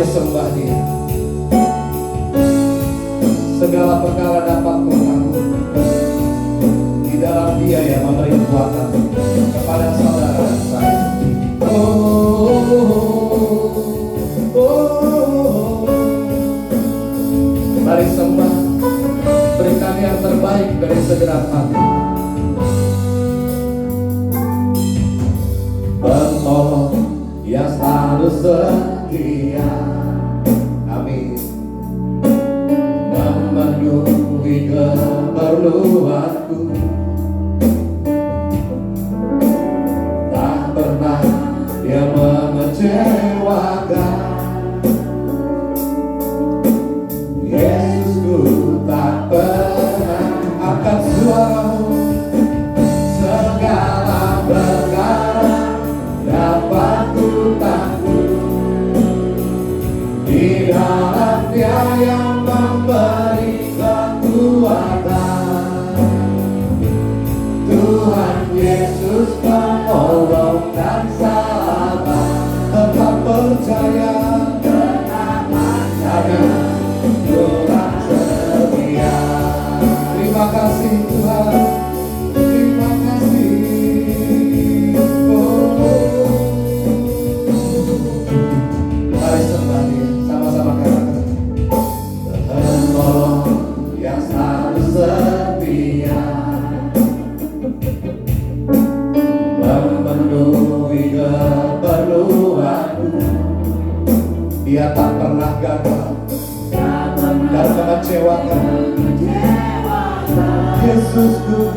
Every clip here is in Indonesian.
sembah Dia. Segala perkara dapat kau tanggung di dalam Dia yang memberi kekuatan kepada saudara dan saya. Mari sembah, berikan yang terbaik dari segenap hati. Penolong yang selalu setia, amin, memenuhi keperluanku. Tak pernah Dia mengecewakan. Yesusku tak pernah angkat suaramu. Segala perkara dapat ku tanggung di dalam Dia yang memberi kekuatan. Tuhan Yesus penolong dan sahabat, tetap percaya, tetap percaya, Tuhan setia. Terima kasih Tuhan, terima kasih. Mari sembah Dia, sama-sama katakan. Penolong yang selalu setia, memenuhi keperluanku. Dia tak pernah gagal dan mengecewakan. Yesusku,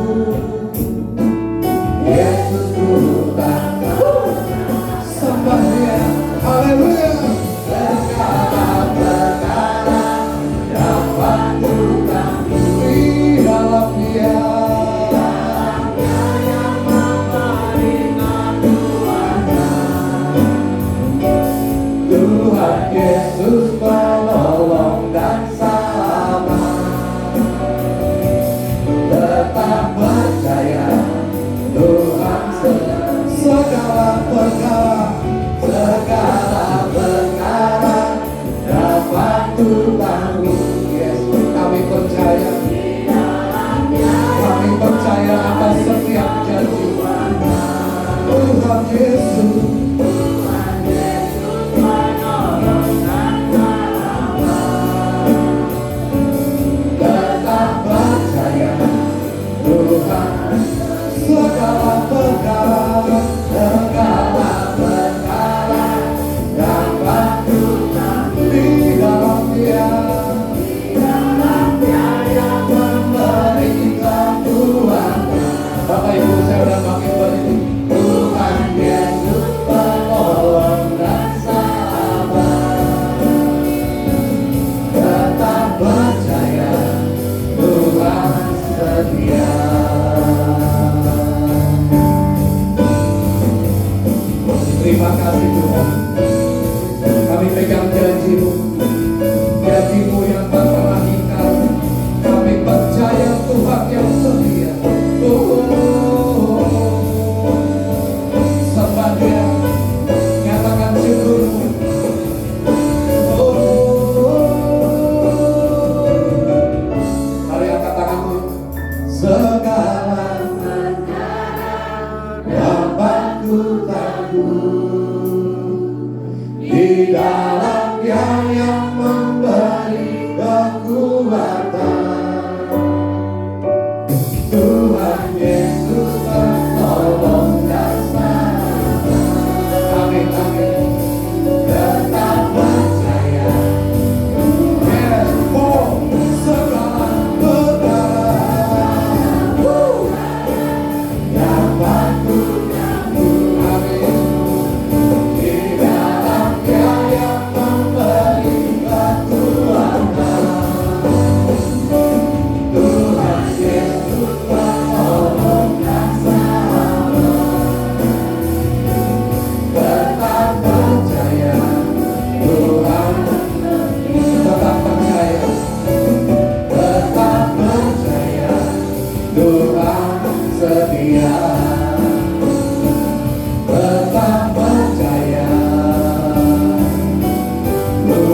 Yesusku tak sembah Dia, haleluya. Segala perkara dapat ku tanggung di dalam Dia yang memberi kekuatan. Tuhan Yesus penolong dan sahabat, tetap percaya, Tuhan segala perkara, segala perkara dapat ku tanggung. Yesus, kami percaya, kami percaya akan setiap janji Tuhan Yesus. Tetap percaya, Tuhan segala perkara, segala perkara dapat ku tanggung di dalam Dia yang memberi kekuatan. Bapak Ibu, saya udah makin berdiri. Tuhan Yesus penolong dan sahabat, tetap percaya, Tuhan setia. Terima kasih Tuhan, kami pegang janji-Mu, janji-Mu yang tak pernah ingkar. Kami percaya Tuhan yang setia. Sembah Dia, nyatakan syukur-Mu. Mari angkat tanganmu. Segala dapat ku tanggung di dalam Dia yang memberi kekuatan. Tuhan Yesus penolong dan sahabat, amin, amin. Tetap percaya, yes, oh, segala perkara dapat ku tanggung, amin. Di dalam Dia yang memberi kekuatan.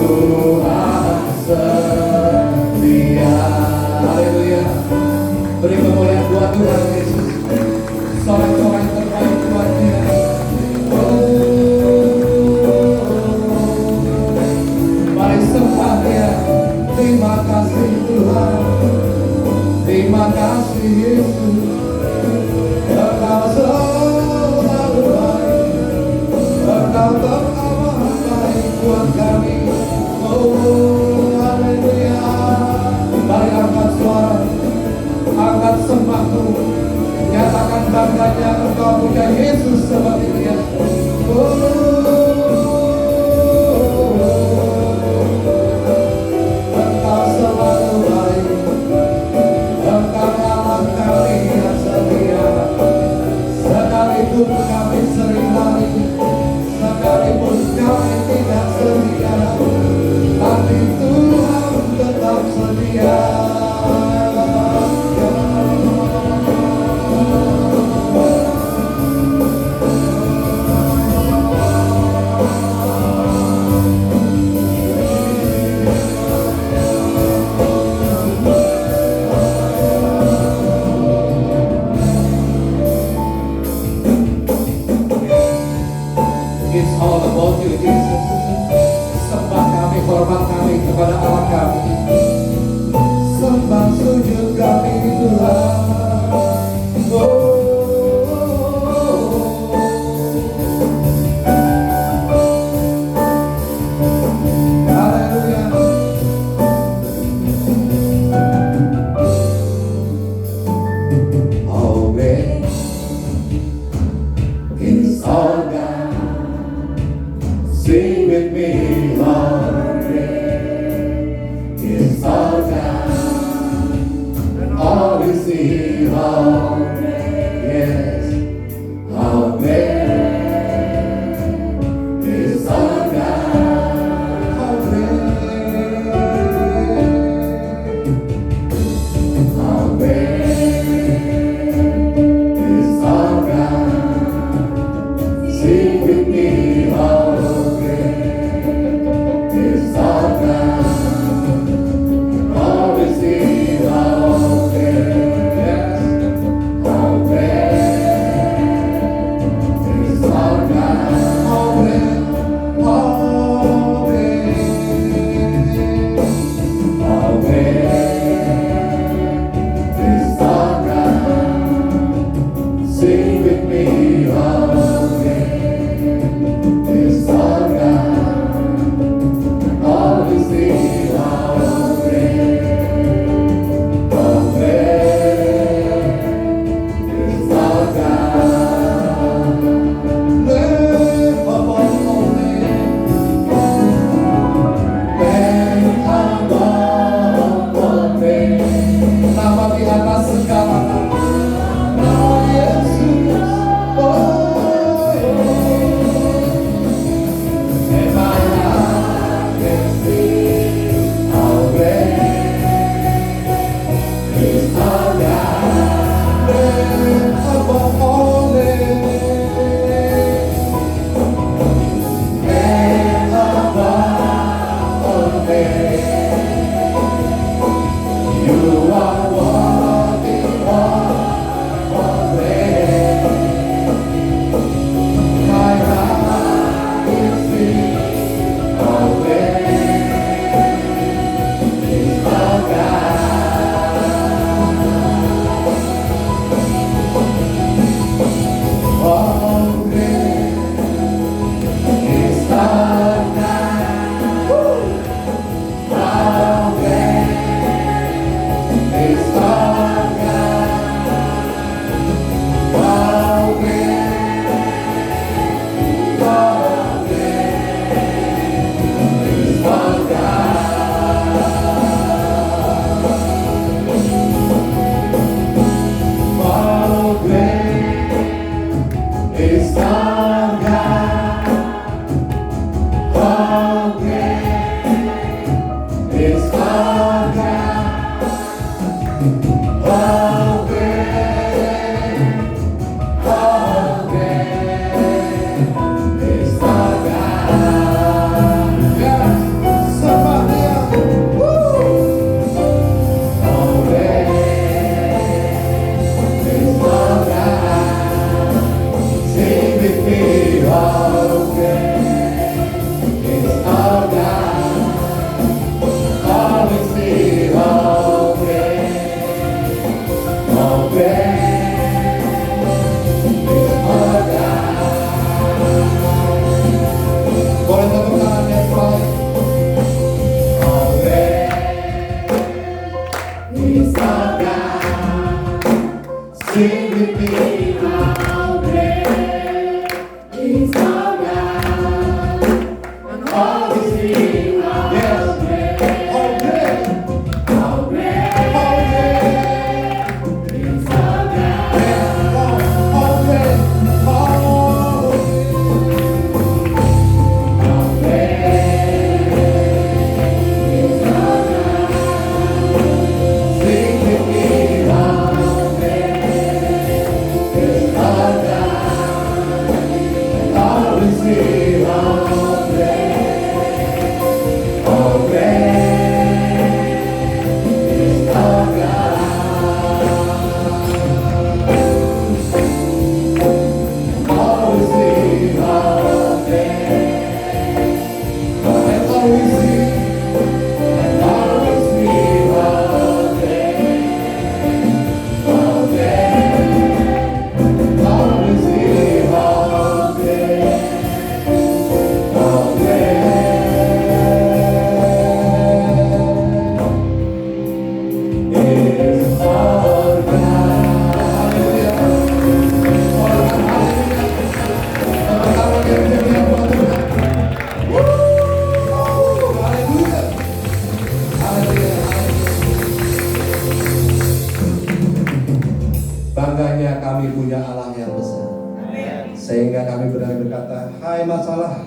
Tuhan setia. Haleluya. Beri kemuliaan buat Tuhan Yesus. Sorak-sorak yang terbaik buat Dia. Mari sembah Dia. Terima kasih Tuhan. Terima kasih Yesus. Engkau selalu baik. Engkau teramat baik buat kami. Oh, haleluya. Mari angkat suara, angkat sembahmu, nyatakan bangganya engkau punya Yesus seperti Dia. Engkau selalu baik. Engkau Allah kami yang setia. Sekalipun kami sering lari, sekalipun kami tidak setia, tapi Tuhan tetap setia. masalah,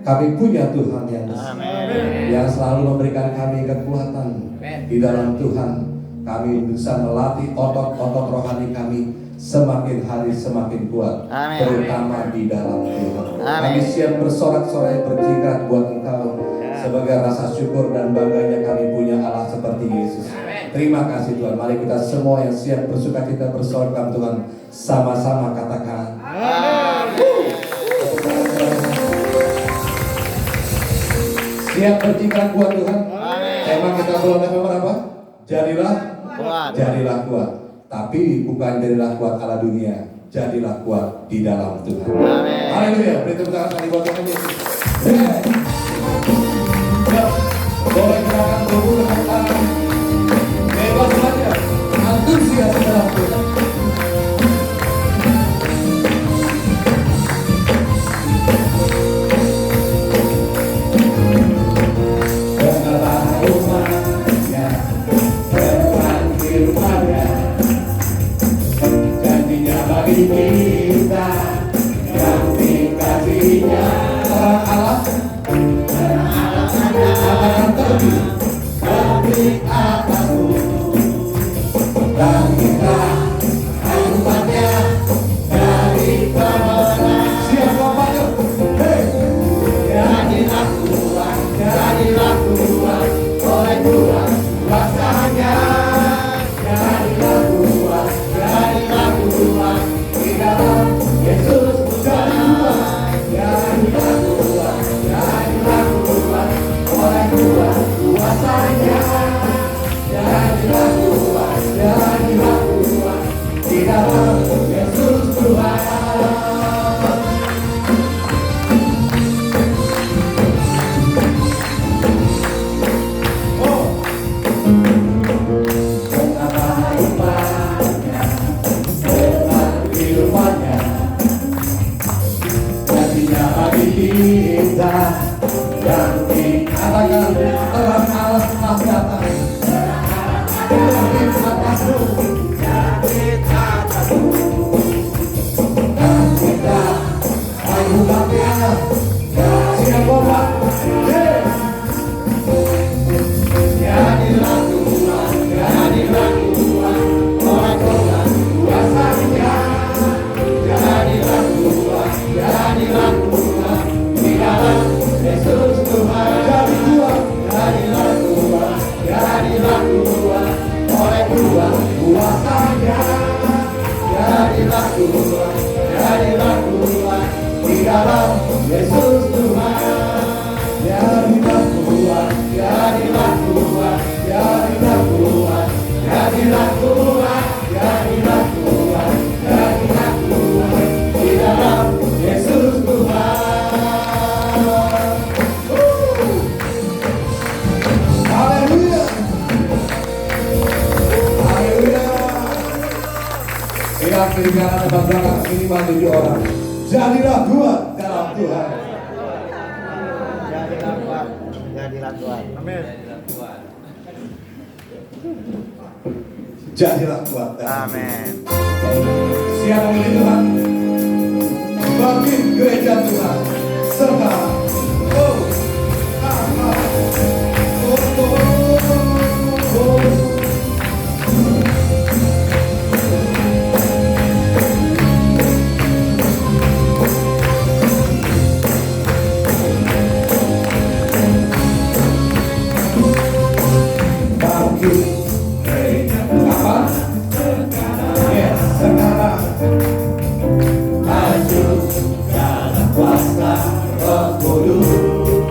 kami punya Tuhan yang besar, yang selalu memberikan kami kekuatan. Di dalam Tuhan kami bisa melatih otot-otot rohani kami semakin hari semakin kuat, terutama di dalam Tuhan. Kami siap bersorak-sorai berjingkrak buat Engkau sebagai rasa syukur dan bangganya kami punya Allah seperti Yesus. Terima kasih Tuhan. Mari kita semua yang siap bersukacita bersorak Tuhan sama-sama katakan siap berjingkrak buat Tuhan. Tema kita bulan November apa? Jadilah kuat. Tapi bukan jadilah kuat ala dunia, jadilah kuat di dalam Tuhan. Haleluya. Beri tepuk tangan kali buat Tuhan Yesus. Boleh gerakan tubuh dengan tangan. Bebas saja. Antusias dalam Tuhan. Kita yang dikasihnya orang Allah akan terbit atasku dan kita umatnya dari kemenangan. Siapa banyak? Jadilah kuat oleh Tuhan kuasanya. Jadilah kuat di dalam Yesus. Jadilah kuat oleh Tuhan kuasanya. Jadilah kuat di dalam Yesus Tuhan. Kita yang dikatakan terang Allah nyata terbit atasku dan kita umatnya. Siapa Pak? Jadilah kuat oleh Tuhan kuasanya. Jadilah kuat di dalam Yesus Tuhan. Jadilah kuat oleh Tuhan kuasanya. Jadilah kuat di dalam Yesus Tuhan. Jadilah kuat di dalam Yesus Tuhan. Haleluya. Bila kiri kanan dan belakang minimal 7 orang. Jadilah kuat dalam Tuhan. Jadilah kuat. Amin. Jadilah kuat. Amin. Siapa milik Tuhan? Bagi gereja Tuhan sekarang.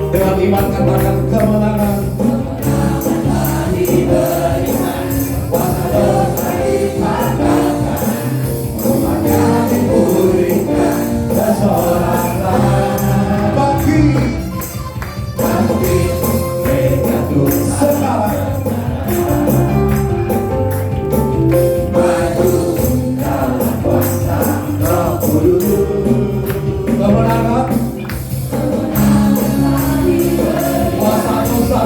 Dengan iman katakan kemenangan. Diberikan kuasa dosa dipatahkan, rumahnya dipulihkan keselamatan. Bagi gereja Tuhan sekarang. Maju dalam kuasa Roh Kudus. Kemenangan kuasa dosa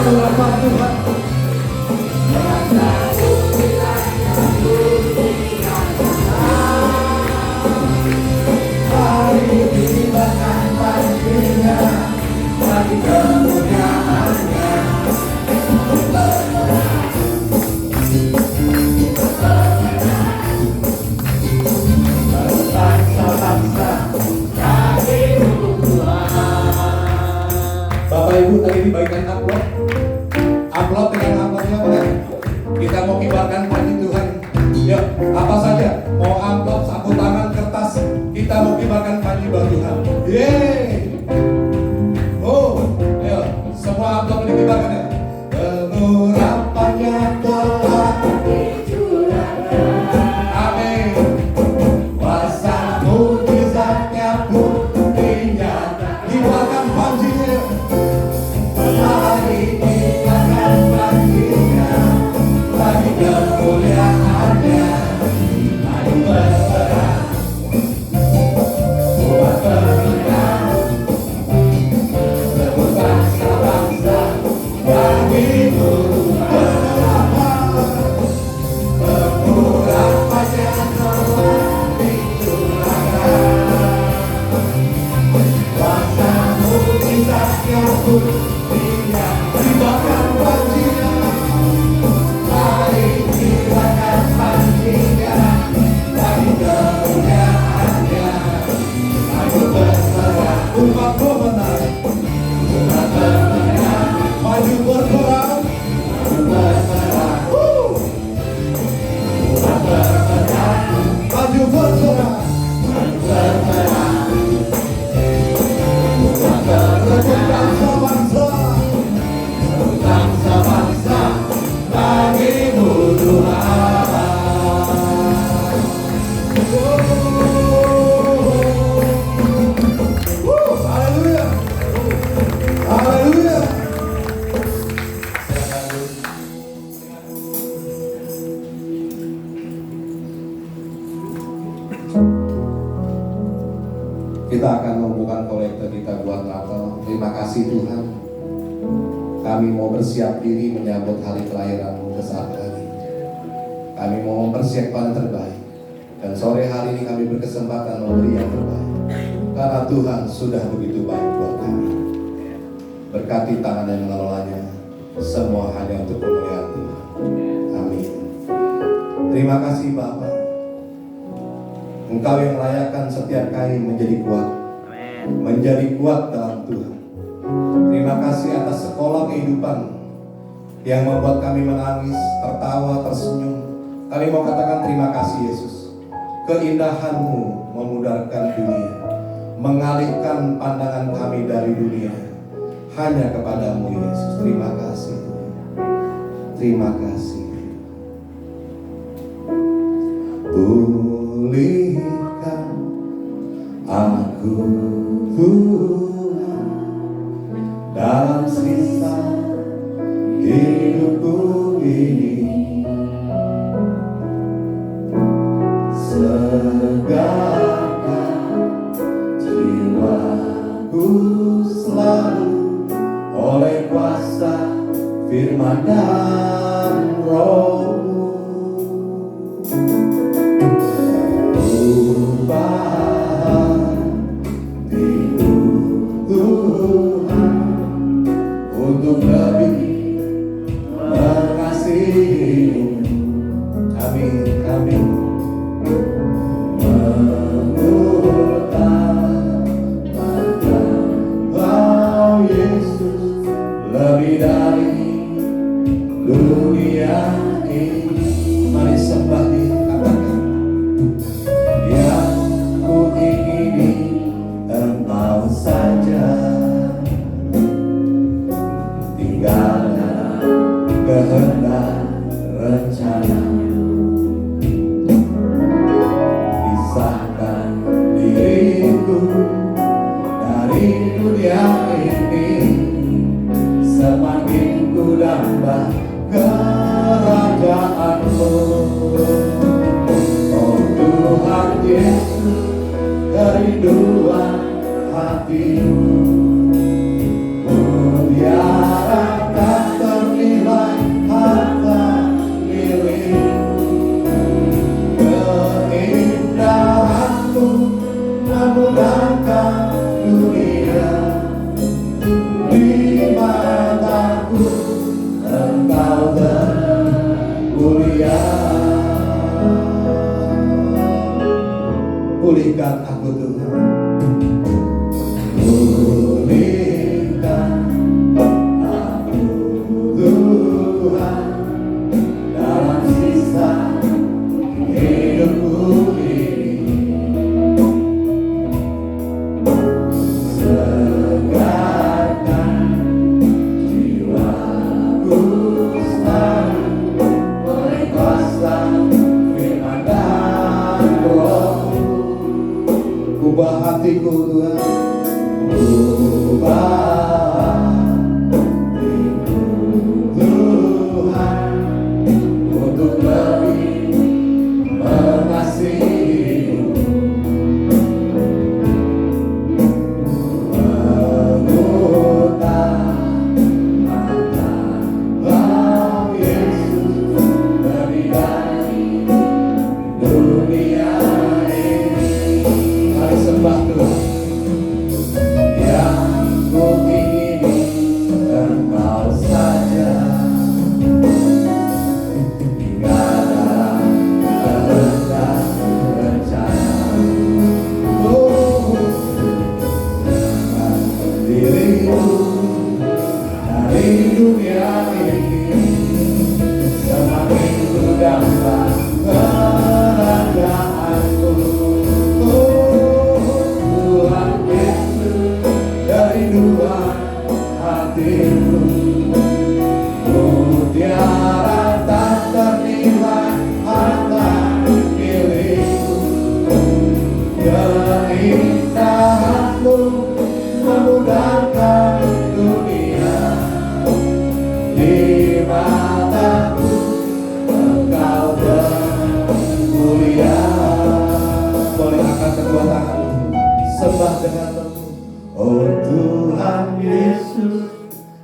Tuhan Tuhan. Mari dilibatkan panjinya bagi kemuliaannya. Bangsa-bangsa Bapak Ibu tadi dibagikan amplop. Amplop dengan amplopnya boleh. Kita mau kibarkan panji Tuhan. Ya, apa saja. Mau amplop, sapu tangan, kertas. Kita mau kibarkan panji buat Tuhan. Yeay. Oh, ayo. Semua amplop ini kibarkan ya. Pengurapannya telah dicurahkan. Amin. Kuasa mujizatnya buktinya. Kibarkan panjinya. Mari kibarkan panjinya bagi kemuliaannya. Mari berserah buat kemenangan. Sebut bangsa-bangsa bagi pengurapannya telah dicurahkan. Kuasa mujizatnya buktinya. Kibarkan panjinya. Mari kibarkan panjinya bagi kemuliaannya. Ayo berserah umat pemenang. Umat pemenang. Maju berperang. Berserah. Umat berserah. Maju berserah. Berserah. Umat berserah. Bangsa-bangsa bagimu Tuhan. Haleluya. Haleluya. Kita akan membuka kolektor kita buat Natal. Terima kasih Tuhan. Kami mau bersiap diri menyambut hari kelahiran-Mu saat ini. Kami mau mempersiapkan yang terbaik. Dan sore hari ini kami berkesempatan memberi yang terbaik. Karena Tuhan sudah begitu baik buat kami. Berkati tangan yang mengelolanya. Semua hanya untuk kemuliaan Tuhan. Amin. Terima kasih Bapa. Engkau yang melayakan setiap kami menjadi kuat. Menjadi kuat dalam Tuhan. Terima kasih atas sekolah kehidupan yang membuat kami menangis, tertawa, tersenyum. Kami mau katakan terima kasih Yesus. Keindahan-Mu memudarkan dunia, mengalihkan pandangan kami dari dunia hanya kepadamu Yesus. Terima kasih Tuhan. Terima kasih. Pulihkan aku Tuhan dalam sisa hidupku ini. Segarkan jiwaku selalu oleh kuasa firman dan Roh-Mu. Ubah hidup Tuhan untuk lebih mengasihi-Mu. Amin, amin. Mengutamakan Yesus lebih dari dunia ini. Mari sembah Dia, katakan. Yang ku ingini Engkau saja, tinggalkan kehendak rencana-Mu. Pisahkan diriku dari dunia ini, semakin ku damba kerajaan-Mu. Oh Tuhan Yesus, kerinduan hati-Mu, muliakan kata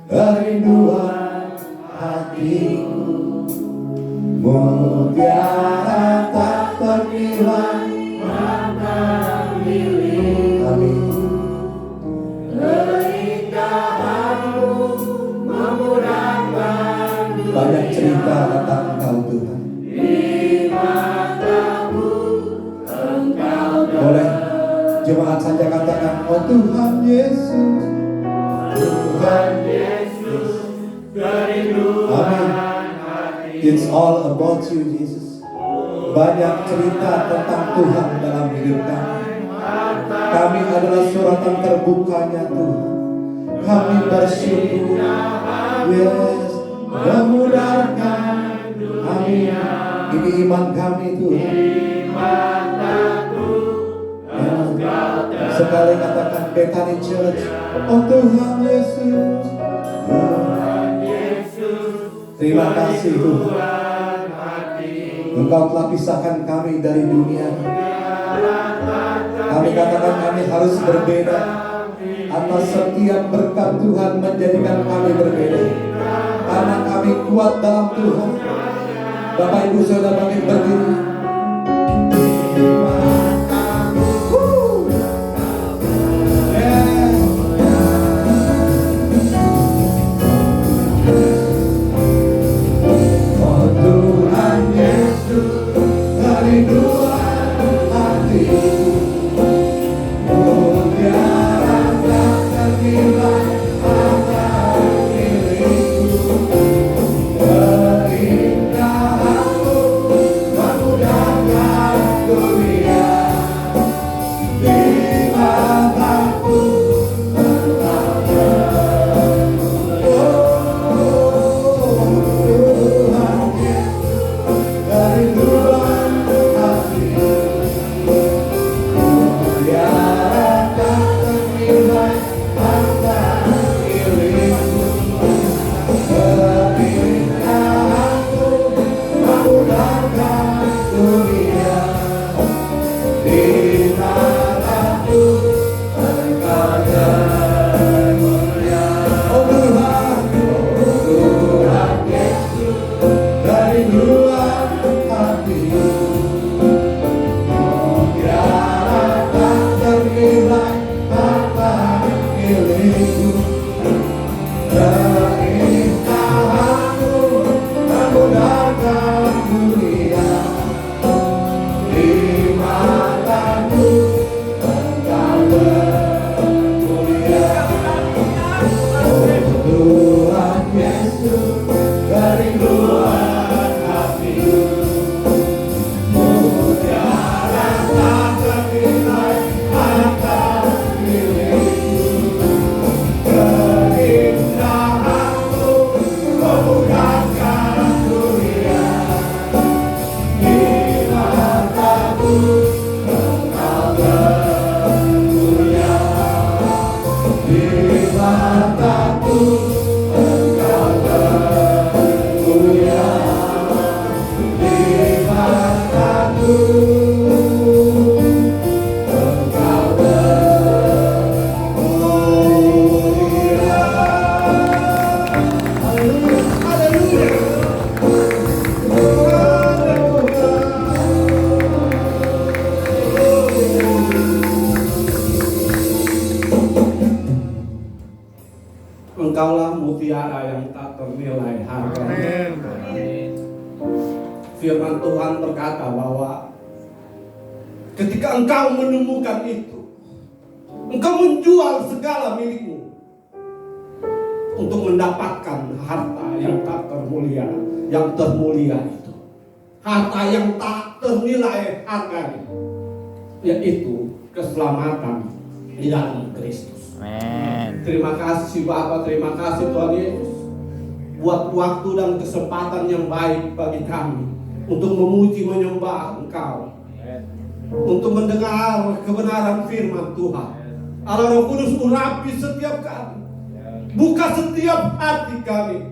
kerinduan hatiku, mutiara tak ternilai. Amin. Banyak cerita tentang Engkau Tuhan. Boleh jemaat saja katakan, oh Tuhan Yesus, Tuhan Yesus, kerinduan hati. It's all about you, Jesus. Banyak cerita tentang Tuhan dalam hidup kami. Kami adalah suratan terbukanya Tuhan. Kami bersyukur, yes, memudahkan. Amin. Ini iman kami Tuhan. Sekali katakan Bethany Church, oh Tuhan Yesus, Tuhan Yesus. Terima kasih Tuhan. Engkau telah pisahkan kami dari dunia. Kami katakan kami harus berbeda. Atas setiap berkat Tuhan menjadikan kami berbeda. Karena kami kuat dalam Tuhan. Bapak Ibu Saudara kami berdiri. Oh Tuhan Yesus, kerinduan hatiku, mutiara tak ternilai akan diriku. Keindahanmu memudahkan dunia. Di mataku engkau bermulia. Tuhan Yesus, kerinduan hatiku, mutiara tak ternilai akan diriku. Keindahanmu memudahkan dunia. Di mataku engkau bermulia. Oh Tuhan, Tuhan Yesus, kerinduan hatiku, mutiara tak ternilai akan milikku. Keindahanmu memudahkan dunia. Di mataku engkau bermulia. Oh Tuhan Yesus, kerinduan hatiku, mutiara tak ternilai akan milikku. Keindahanmu memudahkan dunia. Di mataku engkau bermulia. Di mataku engkau bermulia. Di mataku engkau bermulia. Haleluya, haleluya. Engkaulah mutiara yang tak ternilai harganya. Firman Tuhan berkata bahwa ketika engkau menemukan itu, engkau menjual segala milikmu untuk mendapatkan harta yang tak termulia, yang termulia itu. Harta yang tak ternilai harganya, yaitu keselamatan di dalam Kristus. Amin. Terima kasih Bapak, terima kasih Tuhan Yesus buat waktu dan kesempatan yang baik bagi kami untuk memuji menyembah Engkau, untuk mendengar kebenaran firman Tuhan. Allah Roh Kudus urapi setiap kami, buka setiap hati kami,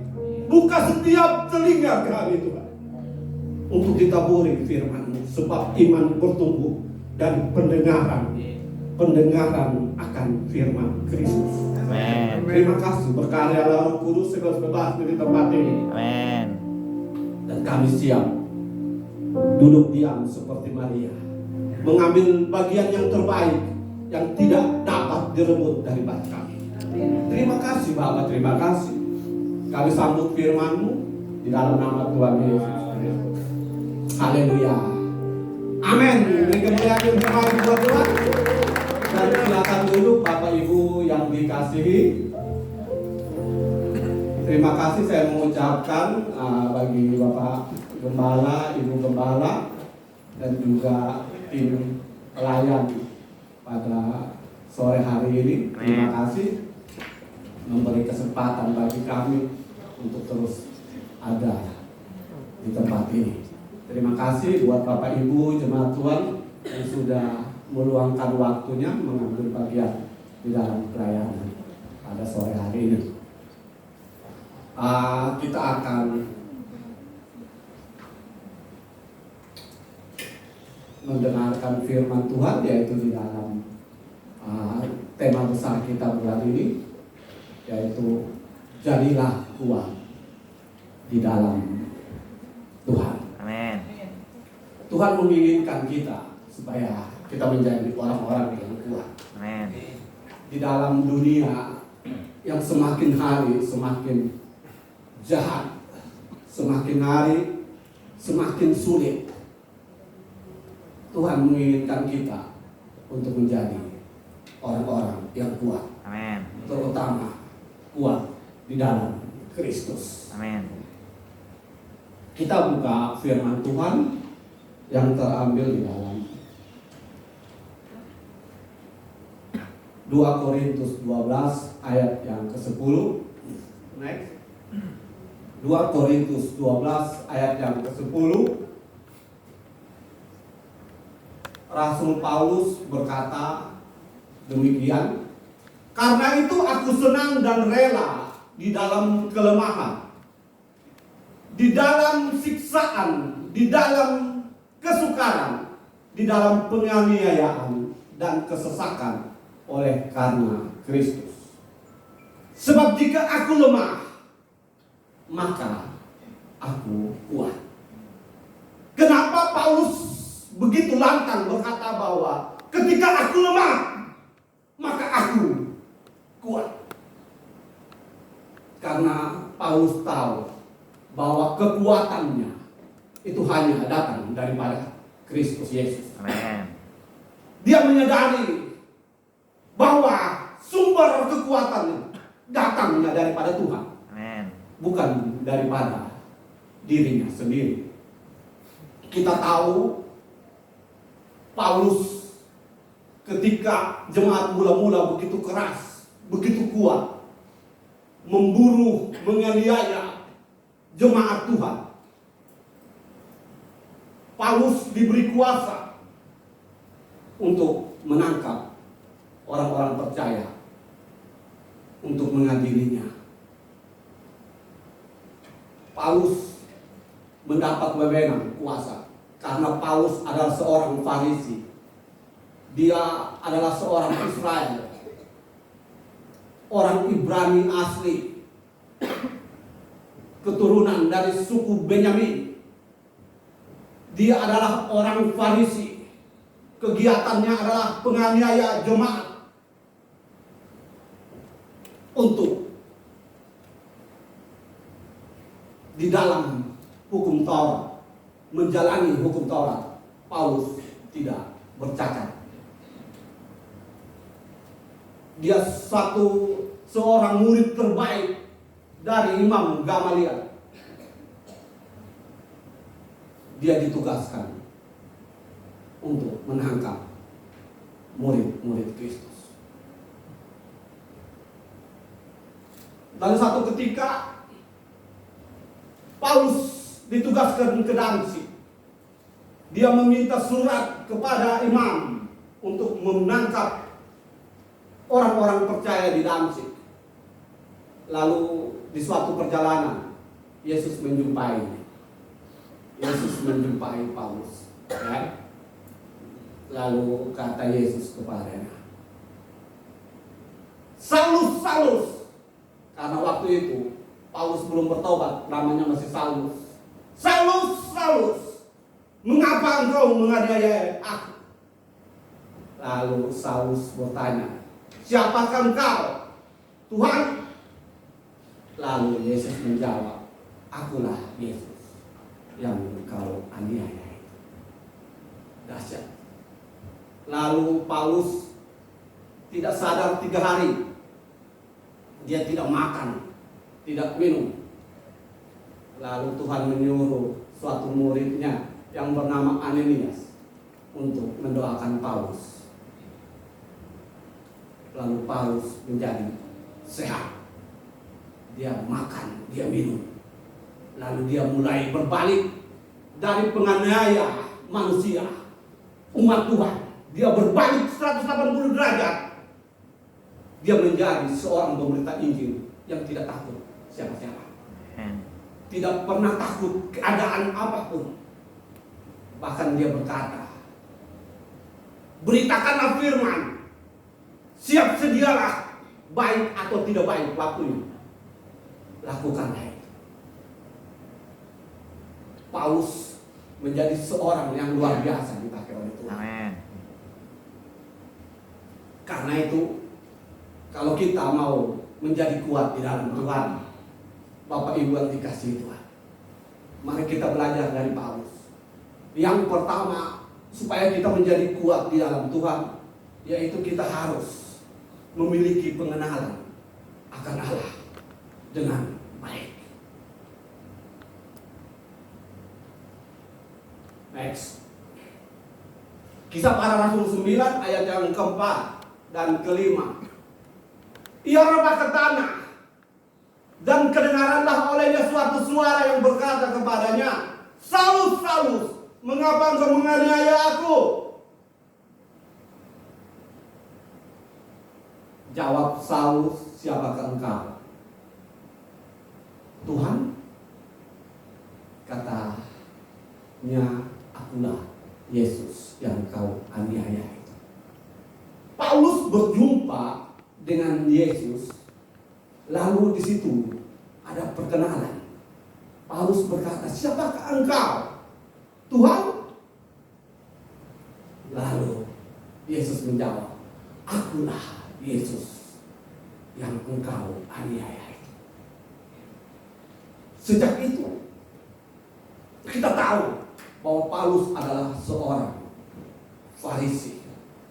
buka setiap telinga kami Tuhan, untuk kita buring firman-Mu, sebab iman bertumbuh dan pendengaran akan firman Kristus. Amin. Terima kasih berkarya Roh Kudus sebebas di tempat ini. Amin. Dan kami siap duduk diam seperti Maria, mengambil bagian yang terbaik yang tidak dapat direbut daripada kami. Terima kasih Bapa, terima kasih. Kami sambut firman-Mu di dalam nama Tuhan Yesus. Haleluya. Amin. Beri kemuliaan firman buat Tuhan. Dan silakan duduk Bapak Ibu yang dikasihi. Terima kasih saya mengucapkan bagi Bapak Gembala, Ibu Gembala, dan juga tim pelayan pada sore hari ini. Terima kasih memberi kesempatan bagi kami untuk terus ada di tempat ini. Terima kasih buat Bapak Ibu jemaat Tuhan yang sudah meluangkan waktunya mengambil bagian di dalam perayaan pada sore hari ini. Kita akan mendengarkan firman Tuhan, yaitu di dalam tema besar kita bulan ini, yaitu jadilah kuat di dalam Tuhan. Amin. Tuhan menginginkan kita supaya kita menjadi orang-orang yang kuat. Amin. Di dalam dunia yang semakin hari semakin jahat, semakin hari semakin sulit, Tuhan menginginkan kita untuk menjadi orang-orang yang kuat. Amin. Terutama kuat di dalam Kristus. Amin. Kita buka firman Tuhan yang terambil di dalam 2 Korintus 12 ayat yang ke-10. Next. 2 Korintus 12 ayat yang ke-10. Rasul Paulus berkata demikian, karena itu aku senang dan rela di dalam kelemahan, di dalam siksaan, di dalam kesukaran, di dalam penganiayaan dan kesesakan oleh karena Kristus. Sebab jika aku lemah, maka aku kuat. Kenapa Paulus begitu lantang berkata bahwa ketika aku lemah, maka aku kuat? Karena Paulus tahu bahwa kekuatannya itu hanya datang daripada Kristus Yesus. Amin. Dia menyadari bahwa sumber kekuatannya datangnya daripada Tuhan, Amin. bukan daripada dirinya sendiri. Kita tahu Paulus ketika jemaat mula-mula begitu keras, begitu kuat, memburu, menganiaya jemaat Tuhan. Paulus diberi kuasa untuk menangkap orang-orang percaya, untuk mengadilinya. Paulus mendapat wewenang kuasa karena Paulus adalah seorang Farisi. Dia adalah seorang Israel, orang Ibrani asli, keturunan dari suku Benyamin. Dia adalah orang Farisi. Kegiatannya adalah penganiaya jemaat untuk di dalam hukum Taurat, menjalani hukum Taurat. Paulus tidak bercacat. Dia seorang murid terbaik dari Imam Gamaliel. Dia ditugaskan untuk menangkap murid-murid Kristus. Dan satu ketika Paulus ditugaskan ke Damsyik. Dia meminta surat kepada imam untuk menangkap orang-orang percaya di Damsyik. Lalu di suatu perjalanan Yesus menjumpai Paulus, ya. Lalu kata Yesus kepadanya, Saulus, Saulus. Karena waktu itu Paulus belum bertobat, namanya masih Saulus. Saulus, Saulus, mengapa engkau menganiaya aku? Lalu Saulus bertanya, siapakah engkau, Tuhan? Lalu Yesus menjawab, akulah Yesus yang engkau aniaya. Dahsyat. Lalu Paulus tidak sadar 3 hari. Dia tidak makan, tidak minum. Lalu Tuhan menyuruh suatu muridnya yang bernama Ananias untuk mendoakan Paulus. Lalu Paulus menjadi sehat. Dia makan, dia minum. Lalu dia mulai berbalik dari penganiaya manusia, umat Tuhan. Dia berbalik 180 derajat. Dia menjadi seorang pemberita Injil yang tidak takut siapa-siapa. Tidak pernah takut keadaan apapun. Bahkan dia berkata, beritakanlah firman. Siap sedialah, baik atau tidak baik waktunya. Lakukanlah itu. Paulus menjadi seorang yang luar biasa dipakai oleh Tuhan. Amin. Karena itu, kalau kita mau menjadi kuat di dalam Tuhan, Bapak Ibu yang dikasihi Tuhan, mari kita belajar dari Paulus. Yang pertama, supaya kita menjadi kuat di dalam Tuhan, yaitu kita harus memiliki pengenalan akan Allah dengan baik. Next. Kisah Para Rasul 9 ayat yang keempat dan kelima. Ia rebah ke tanah, dan kedengaranlah olehnya suatu suara yang berkata kepadanya, Saulus, Saulus, mengapa engkau menganiaya aku? Jawab Saulus, siapakah engkau? Tuhan. Katanya, akulah Yesus yang kau aniaya itu. Paulus berjumpa dengan Yesus. Lalu di situ ada perkenalan. Paulus berkata, siapakah engkau, Tuhan? Lalu Yesus menjawab, akulah Yesus yang engkau aniaya itu. Sejak itu kita tahu bahwa Paulus adalah seorang Farisi,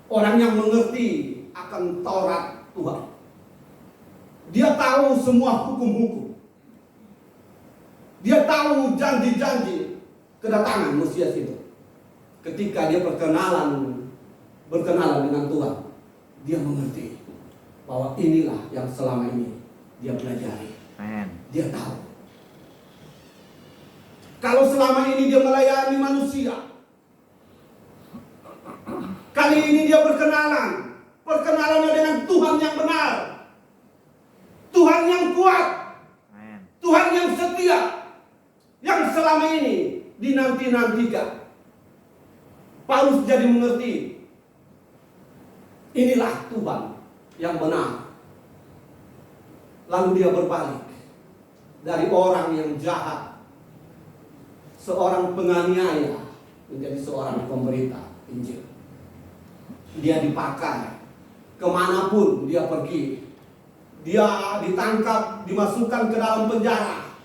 orang yang mengerti akan Taurat Tuhan. Dia tahu semua hukum-hukum. Dia tahu janji-janji kedatangan Mesias itu. Ketika dia berkenalan dengan Tuhan, dia mengerti bahwa inilah yang selama ini dia pelajari. Amen. Dia tahu kalau selama ini dia melayani manusia, kali ini dia perkenalannya dengan Tuhan yang benar, Tuhan yang kuat, Amen. Tuhan yang setia, yang selama ini dinanti-nantikan. Paulus jadi mengerti, inilah Tuhan yang benar. Lalu dia berbalik dari orang yang jahat, seorang penganiaya, menjadi seorang pemberita Injil. Dia dipakai kemanapun dia pergi. Dia ditangkap, dimasukkan ke dalam penjara.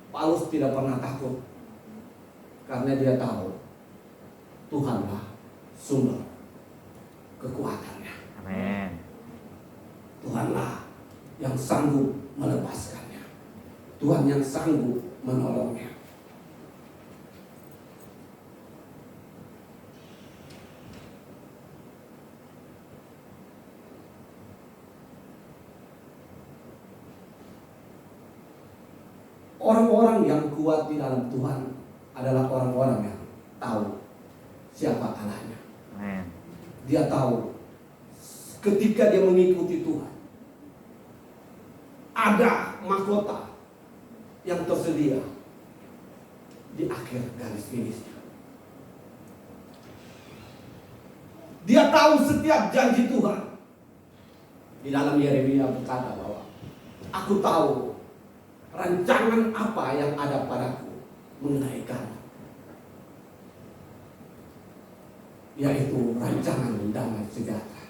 Paulus tidak pernah takut, karena dia tahu Tuhanlah sumber kekuatannya. Amin. Tuhanlah yang sanggup melepaskannya. Tuhan yang sanggup menolongnya. Orang-orang yang kuat di dalam Tuhan adalah orang-orang yang tahu siapa Allahnya. Amin. Dia tahu ketika dia mengikuti Tuhan, ada mahkota yang tersedia di akhir garis finishnya. Dia tahu setiap janji Tuhan. Di dalam Yeremia berkata bahwa aku tahu rancangan apa yang ada padaku mengenai kamu, yaitu rancangan damai sejahtera,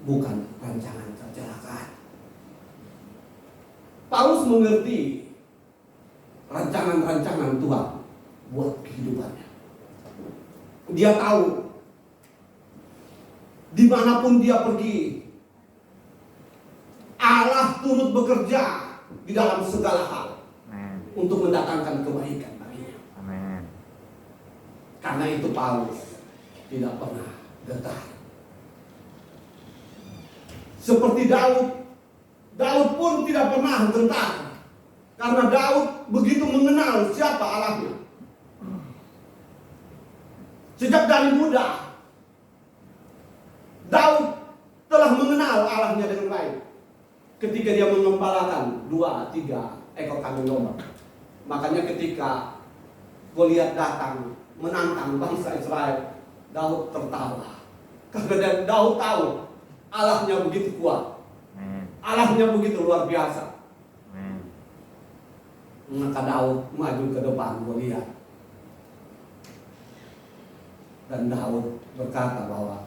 bukan rancangan kecelakaan. Paulus mengerti rancangan-rancangan Tuhan buat kehidupannya. Dia tahu dimanapun dia pergi, Allah turut bekerja di dalam segala hal untuk mendatangkan kebaikan baginya. Amin. Karena itu Paulus tidak pernah getar. Seperti Daud pun tidak pernah gentar. Karena Daud begitu mengenal siapa Allahnya. Sejak dari muda, Daud telah mengenal Allahnya dengan baik. Ketika dia mengembalakan 2-3 ekor kambing domba. Makanya ketika Goliat datang menantang bangsa Israel, Daud tertawa. Karena Daud tahu Allahnya begitu kuat. Allahnya begitu luar biasa. Maka Daud maju ke depan Goliat. Dan Daud berkata bahwa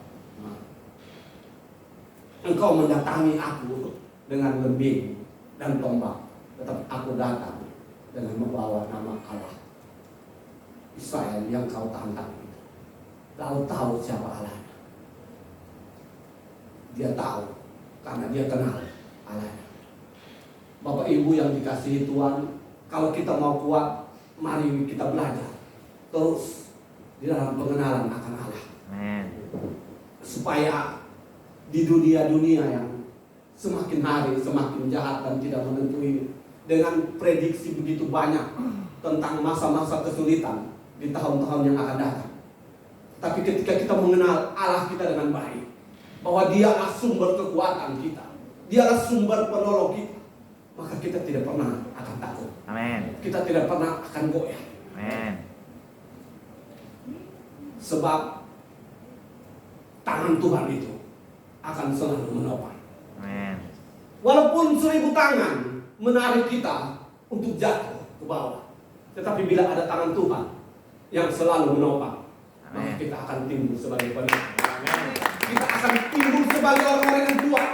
engkau mendatangi aku dengan lembing dan tombak, tetapi aku datang dengan membawa nama Allah Israel yang kau tantang. Daud tahu siapa Allahnya. Dia tahu karena dia kenal Allahnya. Bapak Ibu yang dikasihi Tuhan, kalau kita mau kuat, mari kita belajar terus di dalam pengenalan akan Allah. Supaya di dunia-dunia yang semakin hari semakin jahat dan tidak menentu, dengan prediksi begitu banyak tentang masa-masa kesulitan di tahun-tahun yang akan datang. Tapi ketika kita mengenal Allah kita dengan baik, bahwa Dialah sumber kekuatan kita, Dialah sumber penolong kita, maka kita tidak pernah akan takut. Amin. Kita tidak pernah akan goyah. Amin. Sebab tangan Tuhan itu akan selalu menopang. Amin. Walaupun 1000 tangan menarik kita untuk jatuh ke bawah, tetapi bila ada tangan Tuhan yang selalu menopang, maka kita akan timbul sebagai pemenang. Kita akan timbul sebagai orang-orang yang kuat.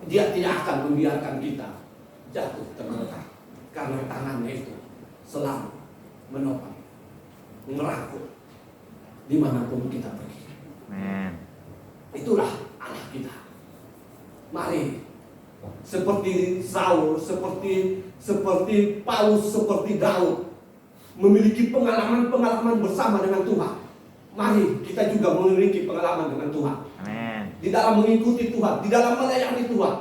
Dia tidak akan membiarkan kita jatuh tergeletak, karena tangannya itu selalu menopang, merangkul dimanapun kita pergi. Itulah Allah kita. Mari seperti Saul, seperti Paulus, seperti Daud memiliki pengalaman-pengalaman bersama dengan Tuhan. Mari kita juga memiliki pengalaman dengan Tuhan. Amin. Di dalam mengikuti Tuhan, di dalam melayani Tuhan.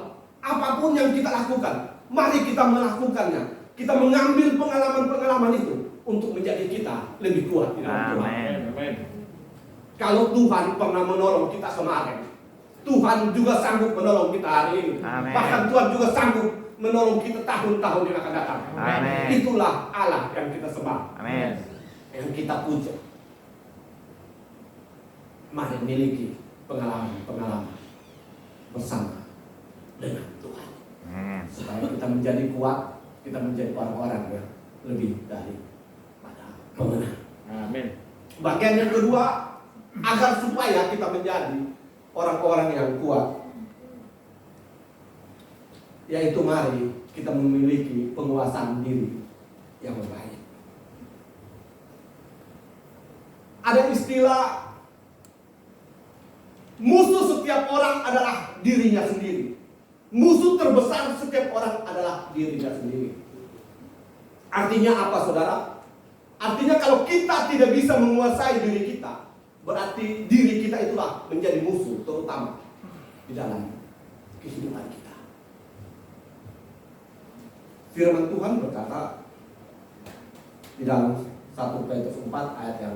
Apapun yang kita lakukan, mari kita melakukannya. Kita mengambil pengalaman-pengalaman itu untuk menjadi kita lebih kuat di dalam Tuhan. Amin. Kalau Tuhan pernah menolong kita kemarin, Tuhan juga sanggup menolong kita hari ini. Amin. Bahkan Tuhan juga sanggup menolong kita tahun-tahun yang akan datang. Amin. Itulah Allah yang kita sembah, Amin. yang kita puja. Mari miliki pengalaman-pengalaman bersama dengan Tuhan, supaya kita menjadi kuat, kita menjadi orang-orang yang lebih daripada pemenang. Amin. Bagian yang kedua, agar supaya kita menjadi orang-orang yang kuat, yaitu mari kita memiliki penguasaan diri yang baik. Ada istilah, musuh setiap orang adalah dirinya sendiri. Musuh terbesar setiap orang adalah dirinya sendiri. Artinya apa, saudara? Artinya kalau kita tidak bisa menguasai diri kita, berarti diri kita itulah menjadi musuh terutama di dalam kehidupan kita. Firman Tuhan berkata di dalam 1 Petrus 4 ayat yang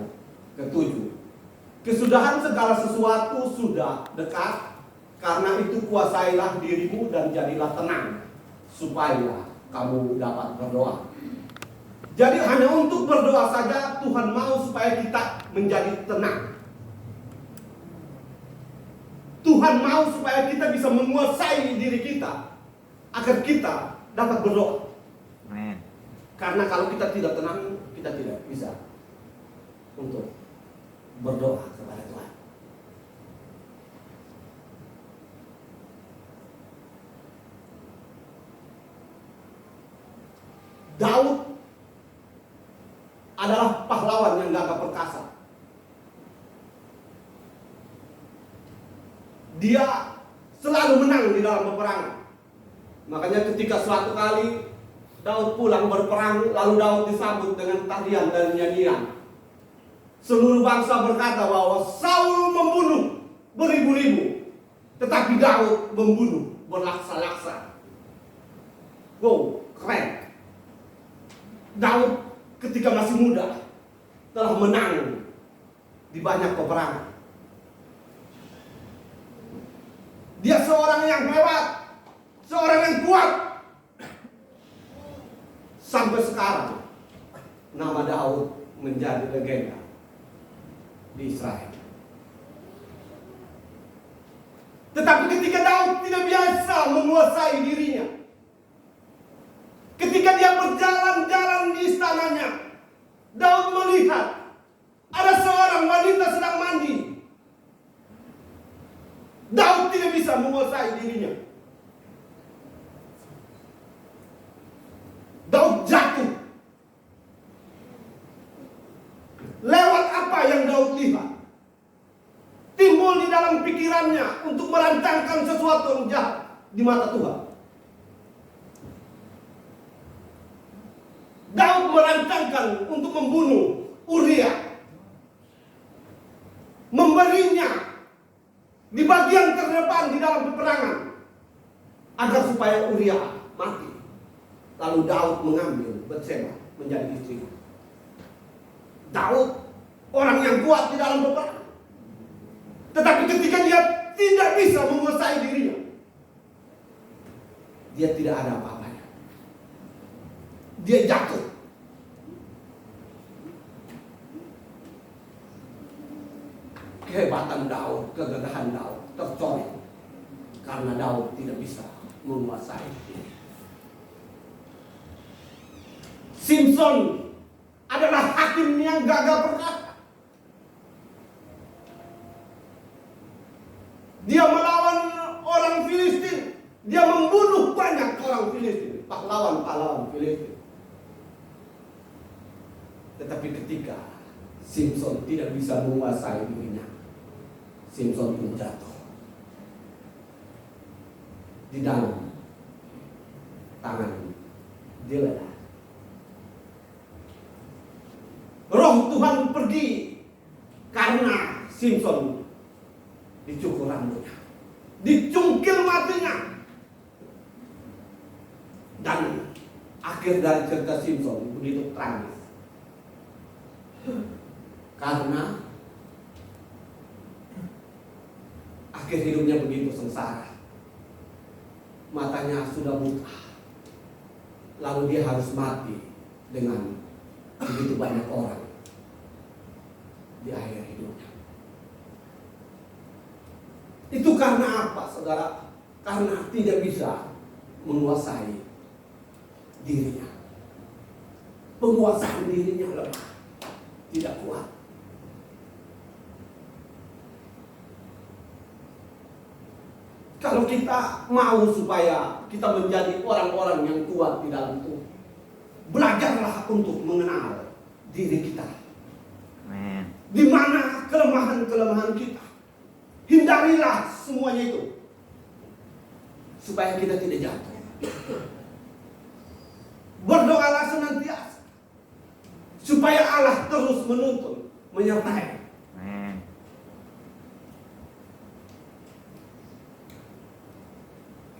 ke-7, kesudahan segala sesuatu sudah dekat, karena itu kuasailah dirimu dan jadilah tenang, supaya kamu dapat berdoa. Jadi hanya untuk berdoa saja Tuhan mau supaya kita menjadi tenang. Tuhan mau supaya kita bisa menguasai diri kita agar kita dapat berdoa. Amin. Karena kalau kita tidak tenang, kita tidak bisa untuk berdoa kepada Tuhan. Daud adalah pahlawan yang gagah perkasa. Dia selalu menang di dalam peperangan. Makanya ketika suatu kali Daud pulang berperang, lalu Daud disambut dengan tarian dan nyanyian. Seluruh bangsa berkata bahwa Saul membunuh beribu-ribu, tetapi Daud membunuh berlaksa-laksa. Wow, keren. Daud ketika masih muda telah menang di banyak peperangan. Dia seorang yang hebat, seorang yang kuat. Sampai sekarang nama Daud menjadi legenda di Israel. Tetapi ketika Daud tidak biasa menguasai dirinya, ketika dia berjalan-jalan di istananya, Daud melihat ada seorang wanita sedang mandi. Daud tidak bisa menguasai dirinya. Daud jatuh. Lewat apa yang Daud lihat, timbul di dalam pikirannya untuk merancangkan sesuatu yang jahat di mata Tuhan. Daud merancangkan untuk membunuh Uria, memberinya di bagian terdepan di dalam peperangan agar supaya Uria mati. Lalu Daud mengambil Batseba menjadi istrinya. Daud orang yang kuat di dalam peperangan. Tetapi ketika dia tidak bisa menguasai dirinya, dia tidak ada apa-apanya. Dia jatuh. Kehebatan Daud, kegagahan Daud tercoreng karena Daud tidak bisa menguasai diri. Simpson adalah hakim yang gagah perkasa. Dia melawan orang Filistin. Dia membunuh banyak orang Filistin, pahlawan-pahlawan Filistin. Tetapi ketika Simpson tidak bisa menguasai dirinya, Simpson pun jatuh di dalam tangan Delilah. Roh Tuhan pergi karena Simpson dicukur rambutnya, dicungkil matinya. Dan akhir dari cerita Simpson begitu tragis. Karena akhir hidupnya begitu sengsara. Matanya sudah buta. Lalu dia harus mati dengan begitu banyak orang di akhir hidupnya. Itu karena apa, saudara? Karena tidak bisa menguasai dirinya. Penguasaan dirinya lemah, tidak kuat. Kalau kita mau supaya kita menjadi orang-orang yang kuat di dalam Tuhan, belajarlah untuk mengenal diri kita. Amin. Di mana kelemahan-kelemahan kita. Hindarilah semuanya itu supaya kita tidak jatuh. Berdoalah senantiasa supaya Allah terus menuntun, menyertai. Amin.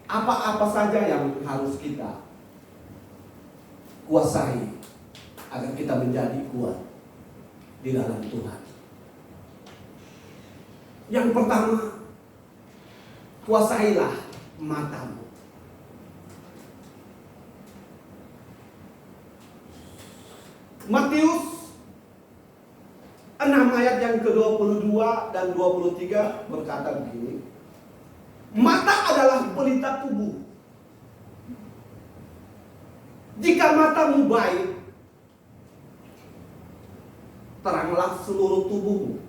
Apa-apa saja yang harus kita kuasai agar kita menjadi kuat di dalam Tuhan. Yang pertama, kuasailah matamu. Matius 6 ayat yang ke-22 dan 23 berkata begini. Mata adalah pelita tubuh. Jika matamu baik, teranglah seluruh tubuhmu.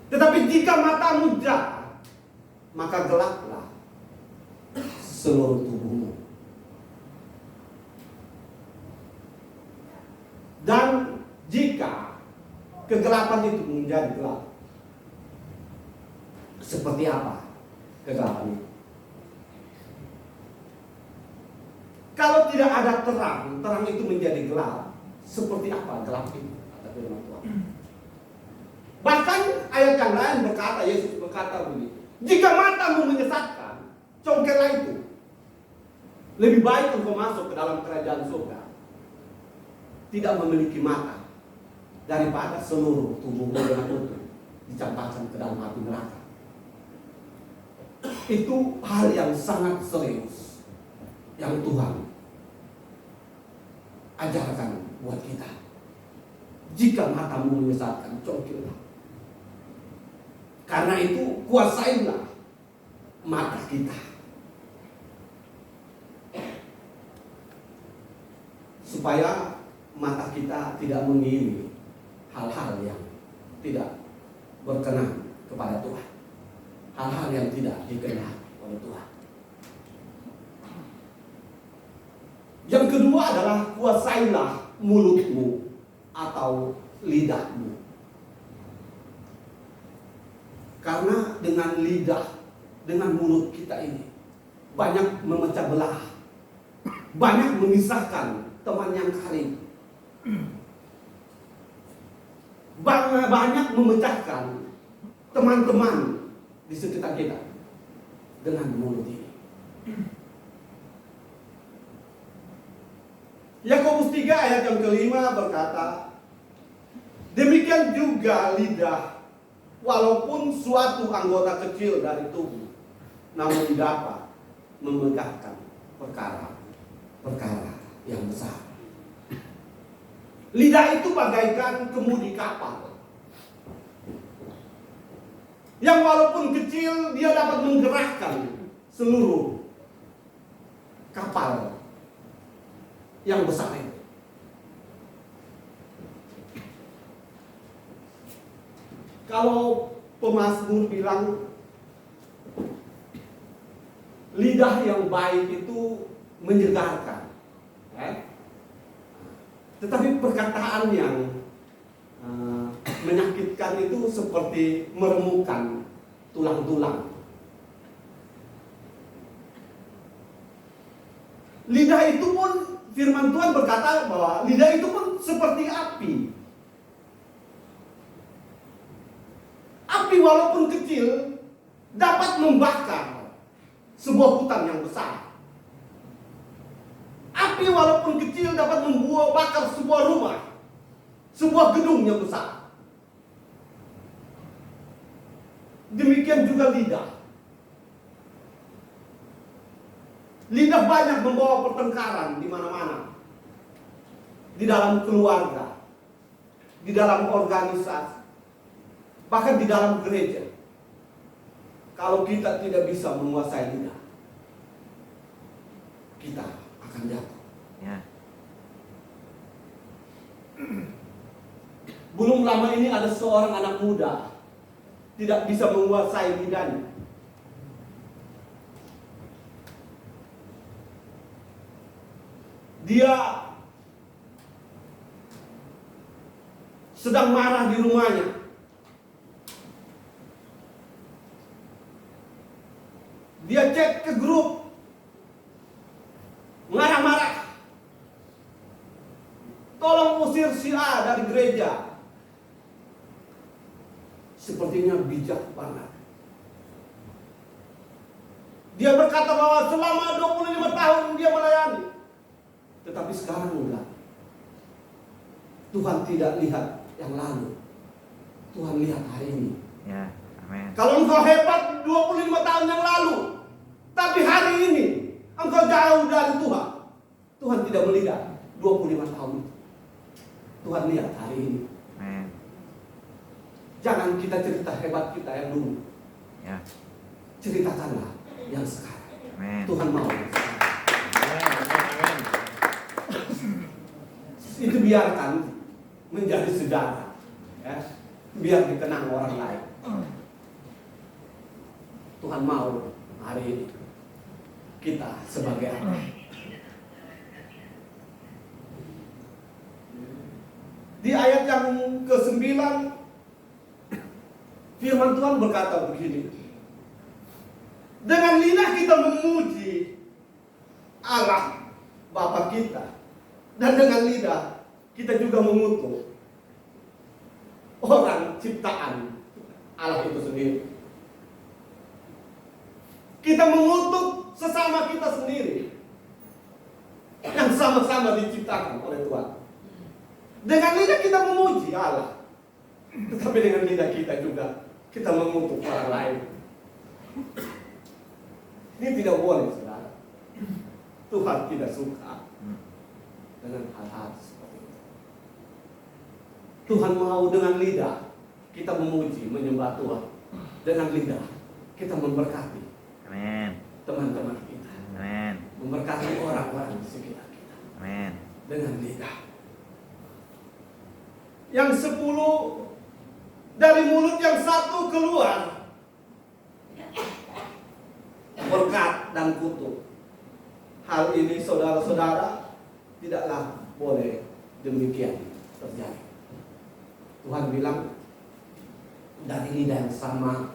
Tetapi jika matamu jahat, maka gelaplah seluruh tubuhmu. Dan jika kegelapan itu menjadi gelap, seperti apa kegelapan itu? Kalau tidak ada terang, terang itu menjadi gelap. Seperti apa gelap itu? Kata firman Tuhan. Bahkan ayat yang lain berkata, Yesus berkata begini, jika matamu menyesatkan, congkellah itu. Lebih baik engkau masuk ke dalam kerajaan surga, tidak memiliki mata, daripada seluruh tubuhmu dengan utuh dicampakkan ke dalam api neraka. Itu hal yang sangat serius yang Tuhan ajarkan buat kita. Jika matamu menyesatkan, congkellah. Karena itu kuasailah mata kita, supaya mata kita tidak mengiri hal-hal yang tidak berkenan kepada Tuhan, hal-hal yang tidak dikehendaki oleh Tuhan. Yang kedua adalah kuasailah mulutmu atau lidahmu. Karena dengan lidah, dengan mulut kita ini banyak memecah belah, banyak memisahkan teman yang karib, banyak memecahkan teman-teman di sekitar kita dengan mulut ini. Yakobus 3 ayat yang kelima berkata, demikian juga lidah, walaupun suatu anggota kecil dari tubuh, namun dapat memegahkan perkara yang besar. Lidah itu bagaikan kemudi kapal, yang walaupun kecil dia dapat menggerakkan seluruh kapal yang besar itu. Kalau pemazmur bilang lidah yang baik itu menyegarkan, tetapi perkataan yang menyakitkan itu seperti meremukkan tulang-tulang. Lidah itu pun, firman Tuhan berkata bahwa lidah itu pun seperti api. Api walaupun kecil dapat membakar sebuah hutan yang besar. Api walaupun kecil dapat bakar sebuah rumah, sebuah gedung yang besar. Demikian juga lidah. Lidah banyak membawa pertengkaran di mana-mana. Di dalam keluarga, di dalam organisasi, bahkan di dalam gereja. Kalau kita tidak bisa menguasai lidah, kita akan jatuh. Ya. Belum lama ini ada seorang anak muda tidak bisa menguasai lidahnya. Dia sedang marah di rumahnya. Dia chat ke grup, marah-marah. Tolong usir si A dari gereja. Sepertinya bijak banget. Dia berkata bahwa selama 25 tahun dia melayani. Tetapi sekarang enggak. Tuhan tidak lihat yang lalu. Tuhan lihat hari ini. Ya, amin. Kalau engkau hebat 25 tahun yang lalu, tapi hari ini engkau jauh dari Tuhan, Tuhan tidak melihat 25 tahun itu. Tuhan lihat hari ini. Amin. Jangan kita cerita hebat kita yang dulu. Ya. ceritakanlah yang sekarang. Amen. Tuhan mau yang sekarang. Itu biarkan menjadi sejarah, ya. Biar dikenang orang lain. Tuhan mau hari ini kita sebagai apa? Di ayat yang ke-9 firman Tuhan berkata begini. Dengan lidah kita memuji Allah Bapa kita, dan dengan lidah kita juga mengutuk orang ciptaan Allah itu sendiri. Kita mengutuk sesama kita sendiri yang sama-sama diciptakan oleh Tuhan. Dengan lidah kita memuji Allah, tetapi dengan lidah kita juga kita mengutuk orang lain. Ini tidak boleh, saudara. Tuhan tidak suka dengan hal-hal seperti itu. Tuhan mau dengan lidah kita memuji, menyembah Tuhan. Dengan lidah kita memberkati Amen. teman-teman kita, Amen. memberkati orang-orang di sekitar kita. Amen. Dengan lidah. Yang 10 dari mulut yang satu keluar berkat dan kutuk. Hal ini saudara-saudara tidaklah boleh demikian terjadi. Tuhan bilang dari lidah yang sama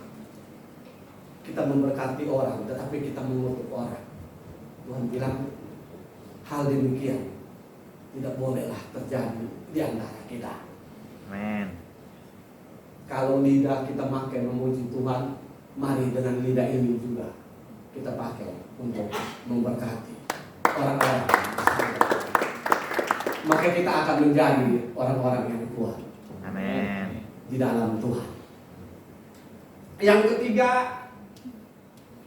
kita memberkati orang, tetapi kita mengutuk orang. Tuhan bilang hal demikian tidak bolehlah terjadi di antara kita. Amen. Kalau lidah kita pakai memuji Tuhan, mari dengan lidah ini juga kita pakai untuk memberkati orang-orang. Maka kita akan menjadi orang-orang yang kuat. Amen. Di dalam Tuhan. Yang ketiga,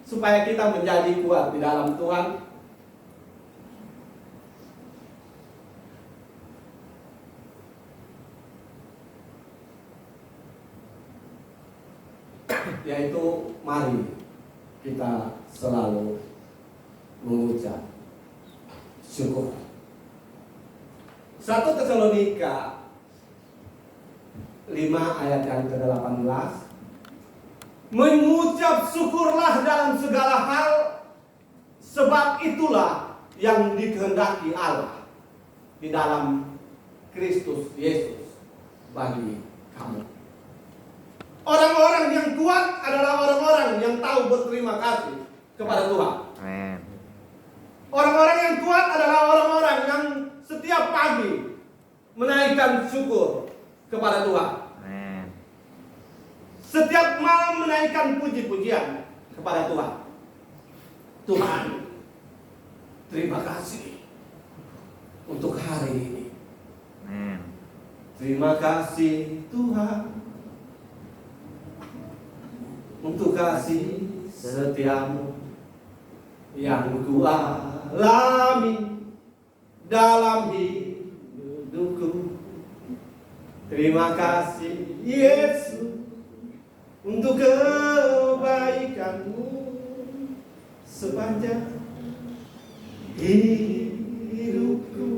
supaya kita menjadi kuat di dalam Tuhan, yaitu mari kita selalu mengucap syukur. 1 Tesalonika 5 ayat yang ke-18, mengucap syukurlah dalam segala hal, sebab itulah yang dikehendaki Allah di dalam Kristus Yesus bagi kamu. Orang-orang yang kuat adalah orang-orang yang tahu berterima kasih kepada Tuhan. Amen. Orang-orang yang kuat adalah orang-orang yang setiap pagi menaikkan syukur kepada Tuhan. Amen. Setiap malam menaikkan puji-pujian kepada Tuhan. Tuhan, terima kasih untuk hari ini. Amen. Terima kasih Tuhan untuk kasih setiamu yang ku alami dalam hidupku. Terima kasih Yesus untuk kebaikanmu sepanjang hidupku.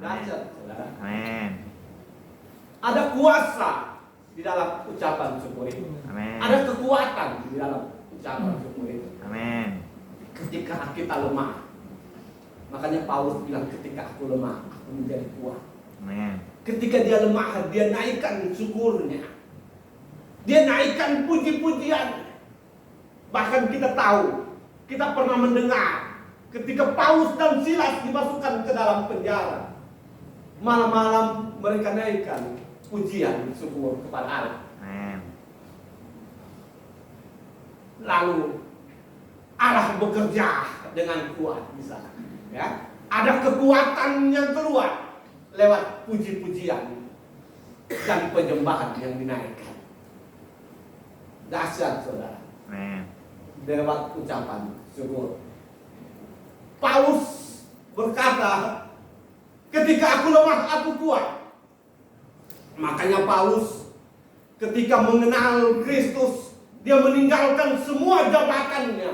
Dahsyat, saudara. Amen. Ada kuasa di dalam ucapan syukur itu. Amen. Ada kekuatan di dalam ucapan syukur itu. Amen. Ketika kita lemah, makanya Paulus bilang ketika aku lemah, aku menjadi kuat. Amen. Ketika dia lemah, dia naikkan syukurnya, dia naikkan puji-pujian. Bahkan kita tahu, kita pernah mendengar ketika Paulus dan Silas dimasukkan ke dalam penjara, malam-malam mereka naikkan pujian syukur kepada Allah. Amen. Lalu Allah bekerja dengan kuat di sana. Ya, ada kekuatan yang keluar lewat puji-pujian dan penyembahan yang dinaikkan. Dahsyat, saudara. Amen. Lewat ucapan syukur. Paulus berkata, ketika aku lemah, aku kuat. Makanya Paulus ketika mengenal Kristus Dia meninggalkan semua jabatannya.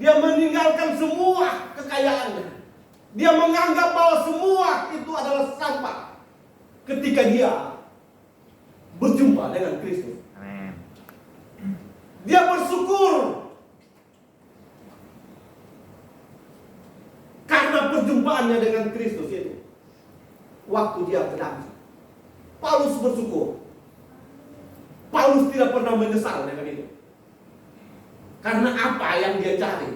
Dia meninggalkan semua kekayaannya. Dia menganggap bahwa semua itu adalah sampah ketika dia berjumpa dengan Kristus. Amin. Dia bersyukur karena perjumpaannya dengan Kristus itu. Waktu dia pedang, Paulus bersyukur. Paulus tidak pernah menyesal dengan itu. Karena apa yang dia cari,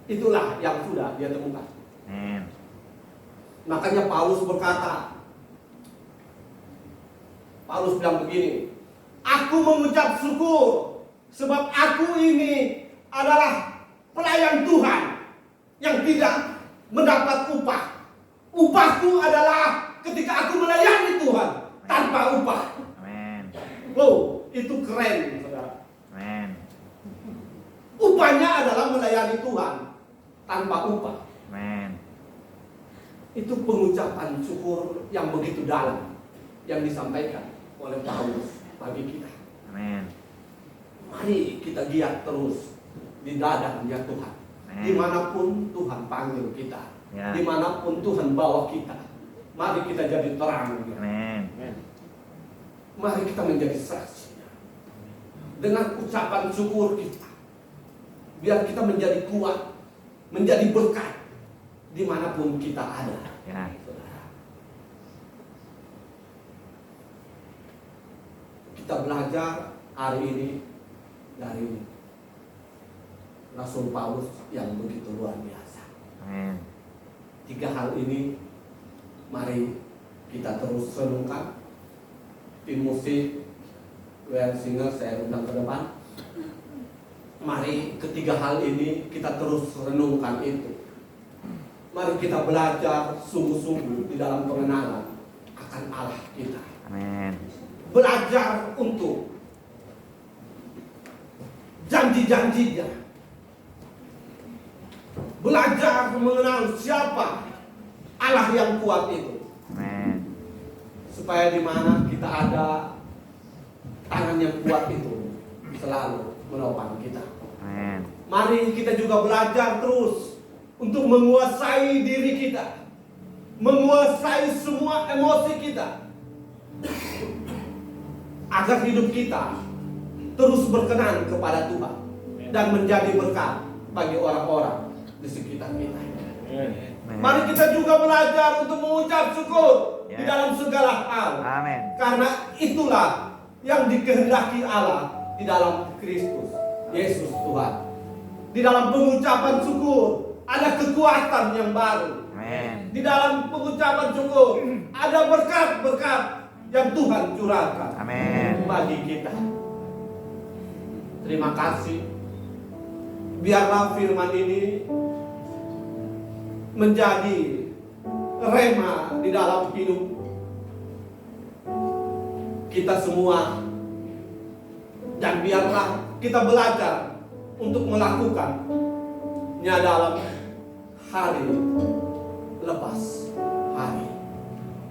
itulah yang sudah dia temukan. Amin. Makanya Paulus berkata, Paulus bilang begini, aku mengucap syukur sebab aku ini adalah pelayan Tuhan yang tidak mendapat upah. Upahku adalah ketika aku melayani Tuhan tanpa upah. Amin. Wow, itu keren, saudara. Amin. Upahnya adalah melayani Tuhan tanpa upah. Amin. Itu pengucapan syukur yang begitu dalam yang disampaikan oleh Paulus bagi kita. Amin. Mari kita giat terus di dadanya Tuhan. Amin. Dimanapun Tuhan panggil kita, Ya. dimanapun Tuhan bawa kita, mari kita jadi terang. Amin. Mari kita menjadi saksi dengan ucapan syukur kita. Biar kita menjadi kuat, menjadi berkat dimanapun kita ada. Ya. Kita belajar hari ini dari Rasul Paulus yang begitu luar biasa. Amin. 3 hal ini mari kita terus renungkan. Tim musik WR Singer saya undang ke depan. Mari ketiga hal ini kita terus renungkan itu. Mari kita belajar sungguh-sungguh di dalam pengenalan akan Allah kita. Amin. Belajar untuk janji-janjinya. Belajar mengenal siapa Allah yang kuat itu. Amin. Supaya di mana kita ada, tangan yang kuat itu selalu menopang kita. Amin. Mari kita juga belajar terus untuk menguasai diri kita, menguasai semua emosi kita, agar hidup kita terus berkenan kepada Tuhan dan menjadi berkat bagi orang-orang di sekitar kita. Mari kita juga belajar untuk mengucap syukur di dalam segala hal. Amin. Karena itulah yang dikehendaki Allah di dalam Kristus Yesus Tuhan. Di dalam pengucapan syukur ada kekuatan yang baru. Amin. Di dalam pengucapan syukur ada berkat-berkat yang Tuhan curahkan Amin. bagi kita. Terima kasih. Biarlah firman ini menjadi rema di dalam hidup kita semua, dan biarlah kita belajar untuk melakukannya dalam hari lepas.